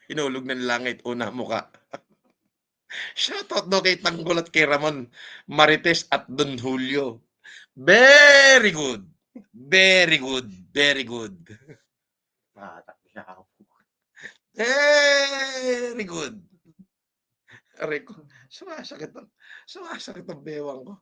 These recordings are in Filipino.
Hinulog ng langit, una mukha. Shoutout daw kay Tanggol at kay Ramon Marites at Don Julio. Very good. Very good. Very good. Very good. Aray ko, sumasakit ang bewang ko.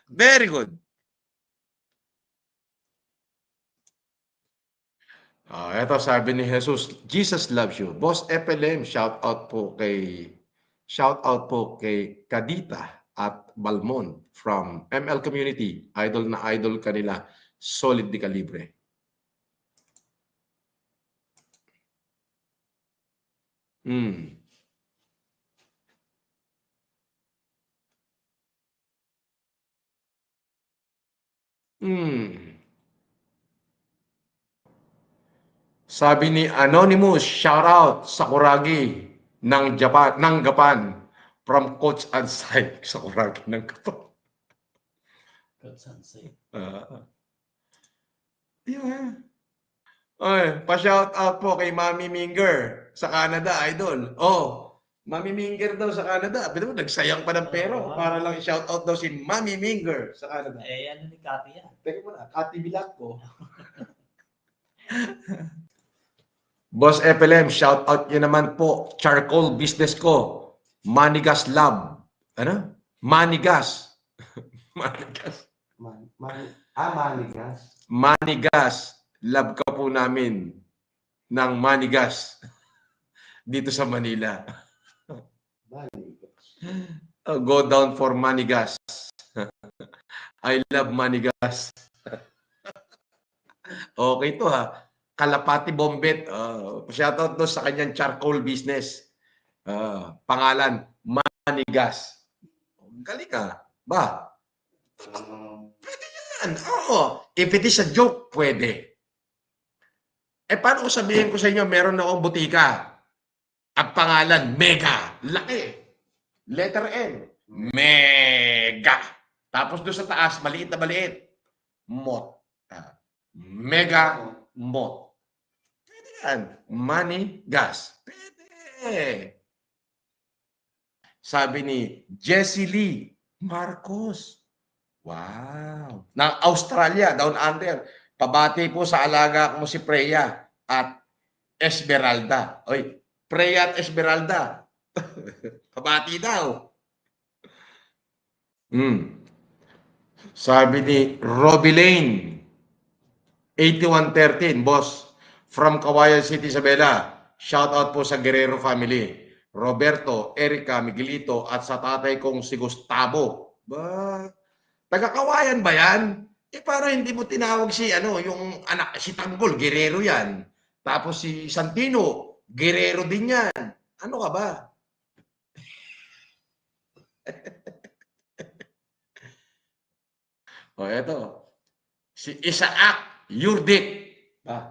Very good. Eto sabi ni Jesus, Jesus loves you. Boss FLM, shout out po kay Kadita at Balmon from ML Community. Idol na idol kanila. Solid di kalibre. Sabi ni Anonymous, shout out Sakuragi ng Japan from Coach Ansay. Sakuragi ng Japan. Coach Ansay. Pa-shout out po kay Mami Minger sa Canada, idol. Mami Minger daw sa Canada. Pero nagsayang pa ng pero para lang i-shout out daw si Mami Minger sa Canada. Ano ni Kati yan? Teka muna, Kati Bilako. Boss FLM, shout out nyo naman po. Charcoal business ko. Manigas Lab. Ano? Manigas. Manigas. Manigas. Manigas. Lab ka po namin ng Manigas dito sa Manila. Go down for Manigas. I love Manigas. Okay to ha. Kalapati Bombet. Shoutout doon sa kanyang charcoal business. Pangalan, Manigas. Galing ka. Ba? Pwede yan. Oo. If it is a joke, pwede. Paano ko sabihin ko sa inyo, meron akong butika. Ang pangalan, Mega. Laki. Letter N. Mega. Tapos doon sa taas, maliit na maliit. Mot. Mega Mot. Pwede yan. Money, gas. Pwede. Sabi ni Jessie Lee Marcos. Wow. Na Australia, down under. Pabati po sa alaga ko si Freya at Esmeralda. Oy, Freya at Esmeralda. Pabati daw. Sabi ni Robbie Lane, 8113, boss, from Kawayan City, Isabela. Shout out po sa Guerrero family. Roberto, Erica, Miguelito, at sa tatay kong si Gustavo. Taga-Kawayan ba yan? Para hindi mo tinawag si yung anak si Tanggol, Guerrero yan. Tapos si Santino, Guerrero din yan. Ano ka ba? Eto. Si Isaac Yurdik. $5.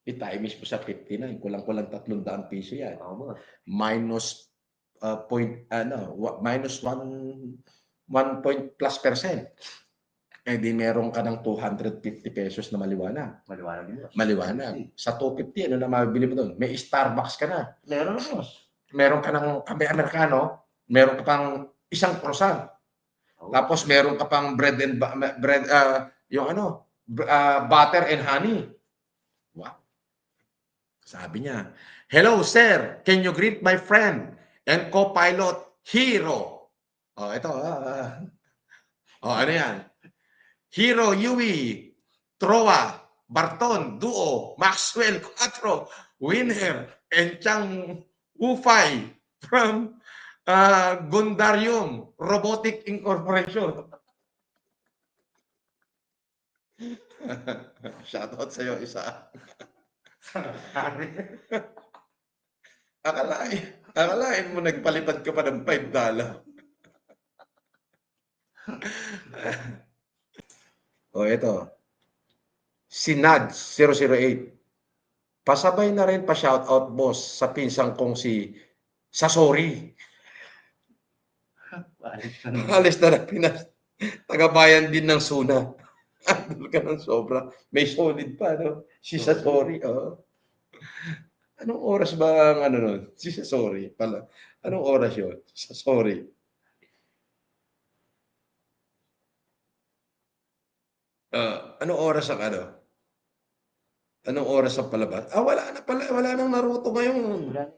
I-times mo sa 59. Kulang-kulang 300 piso yan. Minus minus 1 point plus %. Di meron ka ng 250 pesos na maliwanag. Maliwanag. Sa 250, ano na mabibili mo doon? May Starbucks ka na. Meron na, boss. Meron ka ng kape Amerikano. Meron ka pang isang croissant. Tapos meron ka pang bread, butter and honey. Wow. Sabi niya, hello sir, can you greet my friend and co-pilot Hero? Ito. Ano yan? Hero, Yui, Troa, Barton, Duo, Maxwell, Quattro, Winner, and Chang Ufay from Gundarium Robotic Incorporation. Shoutout sa'yo, isa. Akalain mo nagpalipad ka pa ng $5. Ito. Si Nad 008. Pasabay na rin pa shoutout boss sa pinsang kong si Sasori. Alis na ng Pinas. Tagabayan din ng Suna. Andun ka ng sobra. May solid pa, no? Si Sasori, oo. Anong oras ba ang ano nun? Si Sasori pala. Anong oras yun? Sasori. Anong oras ang ano? Anong oras ang palabas? Wala na pala. Wala nang Naruto ngayon. Wala.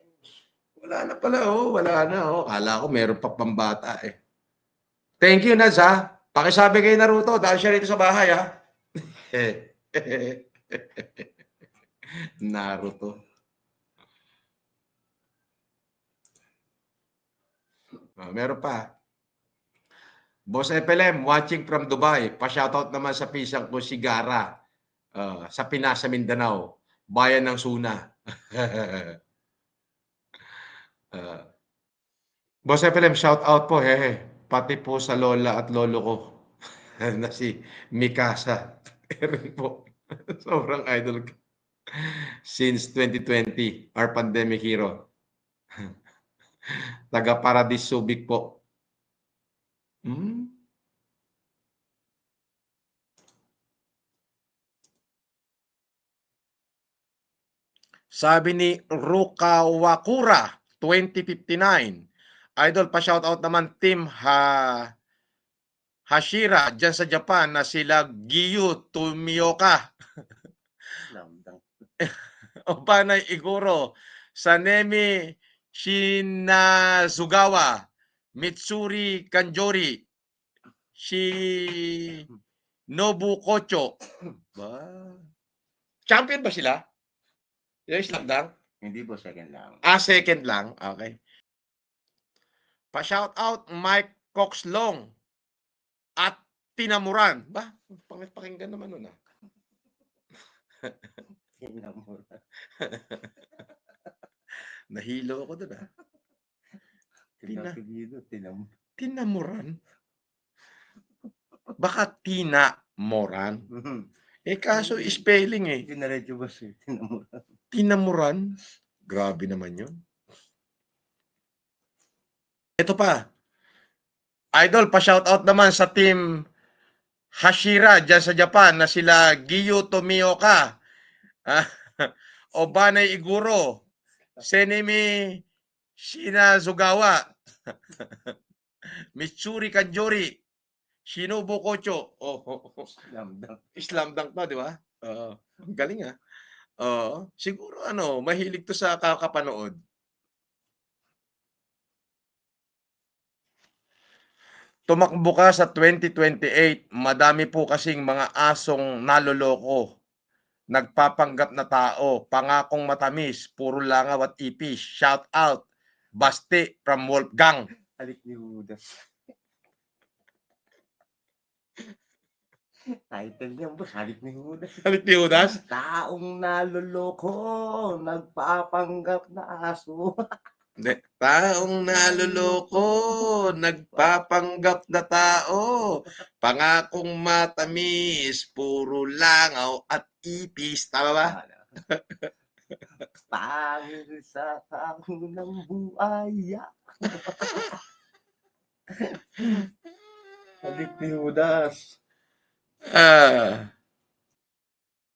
Wala na pala, oh. Wala na, oh. Kala ko meron pa pambata, eh. Thank you, Nads, ha. Pakisabi kay Naruto dahil siya rito sa bahay, ha. Naruto. Meron pa. Boss FLM, watching from Dubai. Pa-shoutout naman sa pisang ko si Gara. Sa Pinas, sa Mindanao. Bayan ng Suna. Boss FLM, shoutout po. Hehe. Pati po sa lola at lolo ko. Na si Mikasa. Erin po. Sobrang idol ko. Since 2020, our pandemic hero. Taga Paradis Subic po. Sabi ni Rukawakura 2059. Idol, pa-shoutout naman team Hashira dyan sa Japan na sila Giyu Tomioka. Obanay Iguro, Sanemi Shinazugawa, Mitsuri Kanjori, Nobu Kocho. Champion ba sila? Yung slam dunk? Hindi po, second lang. Second lang. Okay. Pa-shout out Mike Coxlong at Tinamuran. Ba? Pakinggan naman nun, ah. Tinamuran. Nahilo ako dun, ah. Tinamuran? Baka Tinamoran. Kaso spelling, eh. Dinaretso ba siya? Tinamuran. Tinamuran? Grabe naman yun. Ito pa. Idol, pa-shoutout naman sa team Hashira dyan sa Japan na sila Giyu Tomioka, Obanay Iguro, Senemi Shinazugawa, Mitsuri Kanjori, Shinobu Kocho. Slam dunk pa, di ba? Ang galing, ah. Siguro mahilig to sa kakapanood. Tumakbo ka sa 2028, madami po kasing mga asong naloloko, nagpapanggap na tao, pangakong matamis, puro langaw at ipis. Shout out, Basti from Wolfgang. Halik ni Judas. Title niya, boss, Halik ni Judas. Halik ni Judas? Taong naloloko, nagpapanggap na aso. Taong naloloko, nagpapanggap na tao, pangakong matamis, puro langaw at ipis. Tama ba? Pangil sa tao ng buaya. Halik ni Judas.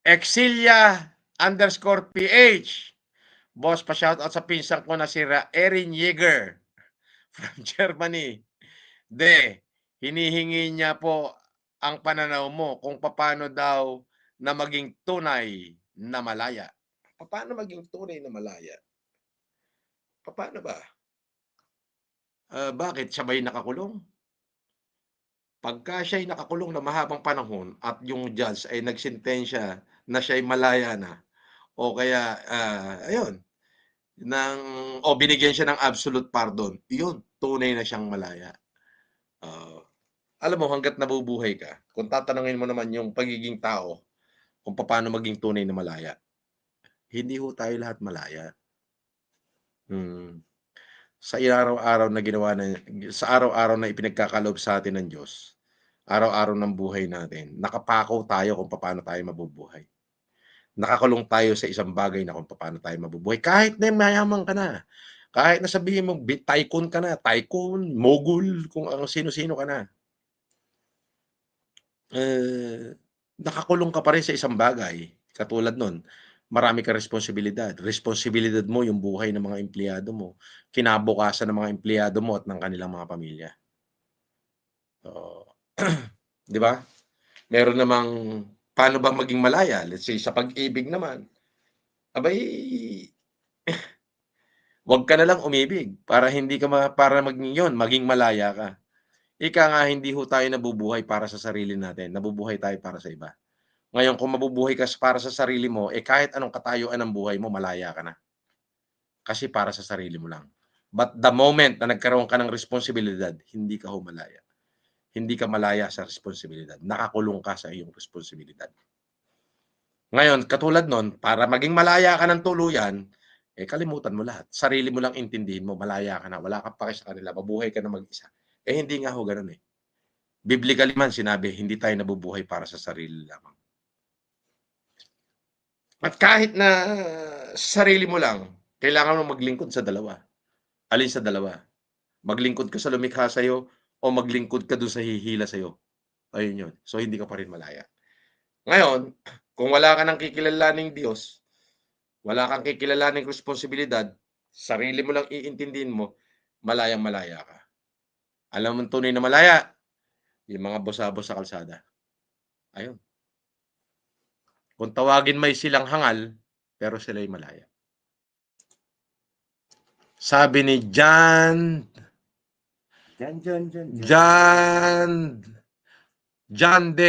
Exilia_PH. Boss, pa-shoutout sa pinsan ko na si Erin Yeager from Germany. Hinihingi niya po ang pananaw mo kung paano daw na maging tunay na malaya. Paano maging tunay na malaya? Paano ba? Bakit? Sabay nakakulong? Pagka siya'y nakakulong na mahabang panahon at yung judge ay nagsentensya na siya'y malaya na, o kaya, ayun, binigyan siya ng absolute pardon, yun, tunay na siyang malaya. Alam mo, hanggat nabubuhay ka, kung tatanungin mo naman yung pagiging tao, kung paano maging tunay na malaya, hindi ho tayo lahat malaya. Sa araw-araw na sa araw-araw na ipinagkakalob sa atin ng Diyos, araw-araw ng buhay natin, nakapako tayo kung paano tayo mabubuhay. Nakakulong tayo sa isang bagay na kung paano tayo mabubuhay. Kahit na mayaman ka na, kahit na sabihin mo, tycoon ka na, mogul, kung ang sino-sino ka na. Nakakulong ka pa rin sa isang bagay Katulad nun, marami kang responsibilidad. Responsibilidad mo yung buhay ng mga empleyado mo, kinabukasan ng mga empleyado mo at ng kanilang mga pamilya. So, 'di ba? Meron namang paano ba maging malaya? Let's say sa pag-ibig naman, abay, wag ka na lang umibig para hindi ka para maging malaya ka. Ika nga hindi ho tayo nabubuhay para sa sarili natin, nabubuhay tayo para sa iba. Ngayon kung mabubuhay ka para sa sarili mo, kahit anong katayuan ng buhay mo malaya ka na. Kasi para sa sarili mo lang. But the moment na nagkaroon ka ng responsibilidad, hindi ka ho malaya. Hindi ka malaya sa responsibilidad. Nakakulong ka sa iyong responsibilidad. Ngayon, katulad nun, para maging malaya ka ng tuluyan, kalimutan mo lahat. Sarili mo lang intindihin mo, malaya ka na. Wala kang pake sa kanila. Mabuhay ka na mag-isa. Hindi nga ho ganun eh. Biblically man sinabi, hindi tayo nabubuhay para sa sarili lamang. At kahit na sarili mo lang, kailangan mo maglingkod sa dalawa. Alin sa dalawa? Maglingkod ka sa lumikha sa'yo o maglingkod ka doon sa hihila sa'yo. Ayun yun. So, hindi ka pa rin malaya. Ngayon, kung wala ka nang kikilalaning Diyos, wala kang kikilalaning responsibilidad, sarili mo lang iintindihin mo, malayang-malaya ka. Alam mo tunay na malaya? Yung mga bosa-bosa sa kalsada. Ayun. Kung tawagin may silang hangal, pero sila'y malaya. Sabi ni John D.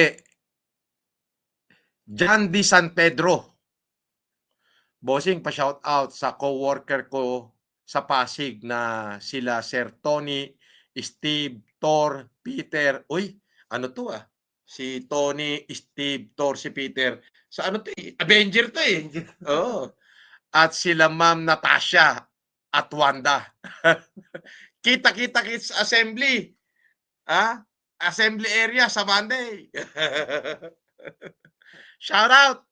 San Pedro. Bossing, pa-shout out sa co-worker ko sa Pasig na sila Sir Tony, Steve, Thor, Peter. Uy, ano to ah? Si Tony, Steve, Thor, si Peter. Sa ano to eh? Avenger to eh. Oo. At sila Ma'am Natasha at Wanda. Kita-kita Kids Assembly. Assembly area sa Monday. Shout out